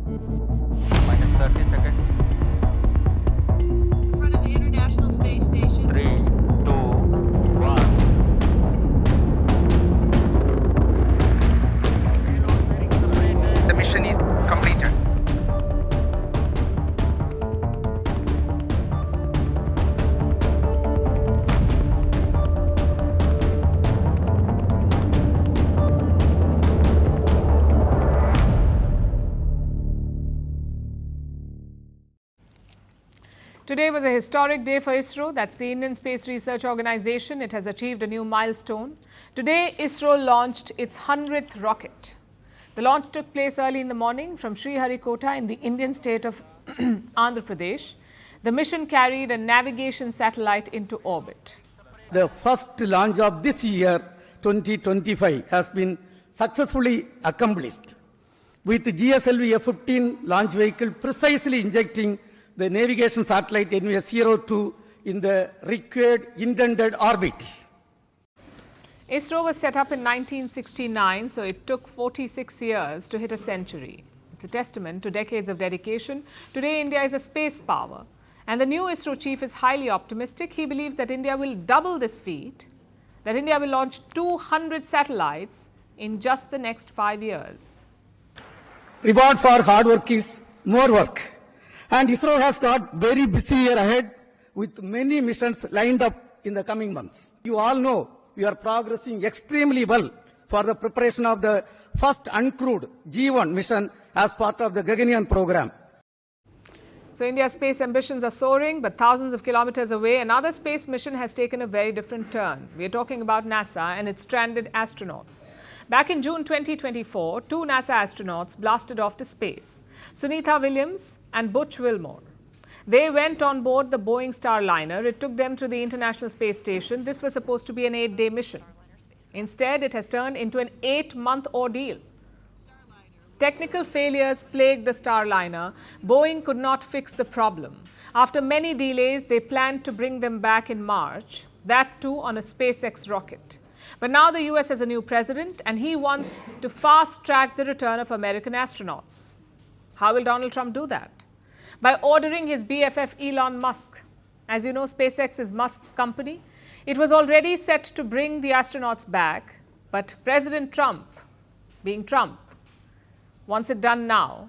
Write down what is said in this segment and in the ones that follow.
Minus 30 seconds. In front of the International Space Station. 3, 2, 1. The mission is completed. Today was a historic day for ISRO, that's the Indian Space Research Organization. It has achieved a new milestone. Today, ISRO launched its 100th rocket. The launch took place early in the morning from Sriharikota in the Indian state of Andhra Pradesh. The mission carried a navigation satellite into orbit. The first launch of this year, 2025, has been successfully accomplished, with GSLV F-15 launch vehicle precisely injecting the navigation satellite NVS-02 in the required intended orbit. ISRO was set up in 1969, so it took 46 years to hit a century. It's a testament to decades of dedication. Today, India is a space power. And the new ISRO chief is highly optimistic. He believes that India will double this feat, that India will launch 200 satellites in just the next 5 years. Reward for hard work is more work. And ISRO has got very busy year ahead with many missions lined up in the coming months. You all know we are progressing extremely well for the preparation of the first uncrewed G1 mission as part of the Gaganyaan program. So India's space ambitions are soaring, but thousands of kilometers away, another space mission has taken a very different turn. We are talking about NASA and its stranded astronauts. Back in June 2024, two NASA astronauts blasted off to space, Sunitha Williams and Butch Wilmore. They went on board the Boeing Starliner. It took them to the International Space Station. This was supposed to be an 8-day mission. Instead, it has turned into an 8-month ordeal. Technical failures plagued the Starliner. Boeing could not fix the problem. After many delays, they planned to bring them back in March, that too on a SpaceX rocket. But now the US has a new president, and he wants to fast-track the return of American astronauts. How will Donald Trump do that? By ordering his BFF Elon Musk. As you know, SpaceX is Musk's company. It was already set to bring the astronauts back, but President Trump, being Trump, wants it done now.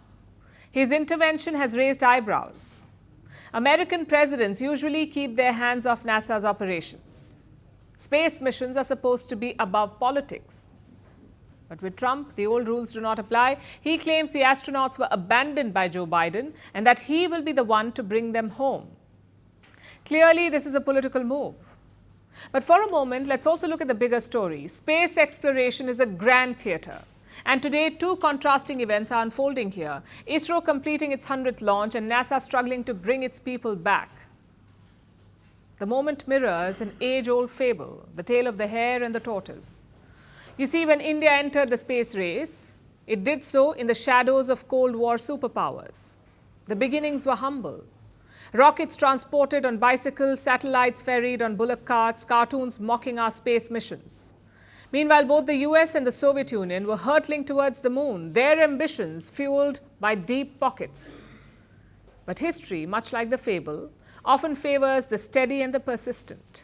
His intervention has raised eyebrows. American presidents usually keep their hands off NASA's operations. Space missions are supposed to be above politics. But with Trump, the old rules do not apply. He claims the astronauts were abandoned by Joe Biden and that he will be the one to bring them home. Clearly, this is a political move. But for a moment, let's also look at the bigger story. Space exploration is a grand theatre. And today, two contrasting events are unfolding here. ISRO completing its 100th launch and NASA struggling to bring its people back. The moment mirrors an age-old fable, the tale of the hare and the tortoise. You see, when India entered the space race, it did so in the shadows of Cold War superpowers. The beginnings were humble. Rockets transported on bicycles, satellites ferried on bullock carts, cartoons mocking our space missions. Meanwhile, both the US and the Soviet Union were hurtling towards the moon, their ambitions fueled by deep pockets. But history, much like the fable, often favors the steady and the persistent.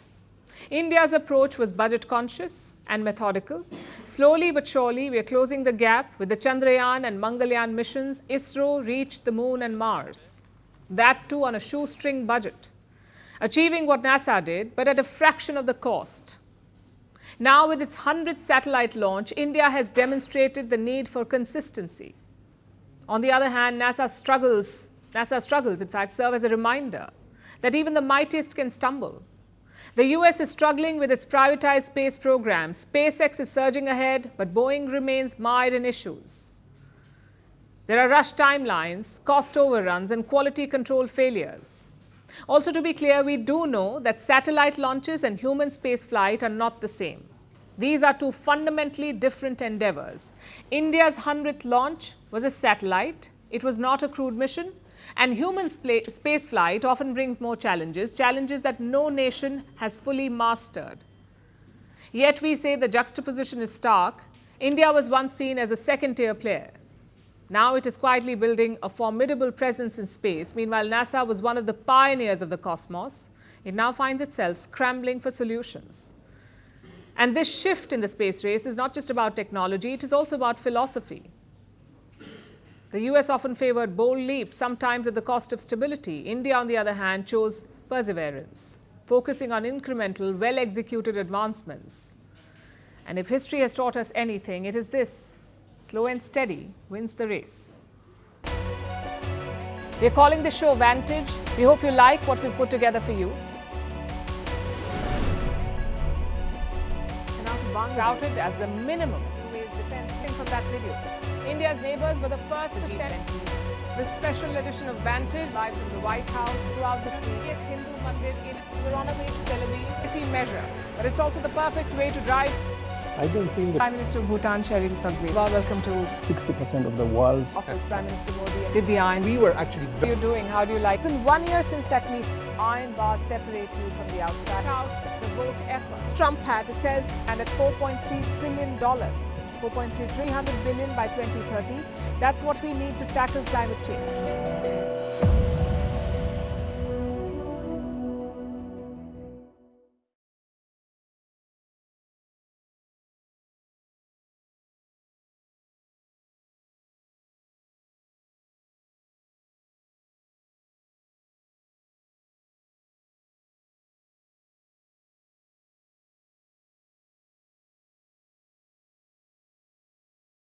India's approach was budget-conscious and methodical. Slowly but surely, we are closing the gap. With the Chandrayaan and Mangalyaan missions, ISRO reached the moon and Mars. That too on a shoestring budget, achieving what NASA did, but at a fraction of the cost. Now, with its 100th satellite launch, India has demonstrated the need for consistency. On the other hand, NASA's struggles, in fact, serve as a reminder that even the mightiest can stumble. The US is struggling with its privatized space program. SpaceX is surging ahead, but Boeing remains mired in issues. There are rushed timelines, cost overruns, and quality control failures. Also, to be clear, we do know that satellite launches and human spaceflight are not the same. These are two fundamentally different endeavors. India's 100th launch was a satellite. It was not a crewed mission. And human spaceflight often brings more challenges that no nation has fully mastered. Yet we say the juxtaposition is stark. India was once seen as a second-tier player. Now it is quietly building a formidable presence in space. Meanwhile, NASA was one of the pioneers of the cosmos. It now finds itself scrambling for solutions. And this shift in the space race is not just about technology, it is also about philosophy. The US often favored bold leaps, sometimes at the cost of stability. India, on the other hand, chose perseverance, focusing on incremental, well-executed advancements. And if history has taught us anything, it is this: slow and steady wins the race. We're calling the show Vantage. We hope you like what we've put together for you. Touted as the minimum two-ways defense from that video. India's neighbors were the first to send the special edition of Vantage live from the White House throughout this week. Yes, Hindu Mandir, we're on our way to Tel Aviv. Pretty measure, but it's also the perfect way to drive. I don't think that Prime Minister of Bhutan, Sherin Tagwe. Welcome to 60% of the world's office. Prime Minister Modi did the iron. we were actually How are you doing? How do you like? It's been 1 year since that meeting. Iron bars separate you from the outside. Out the vote effort. Trump had, it says, and at $4.3 trillion. 300 billion by 2030. That's what we need to tackle climate change.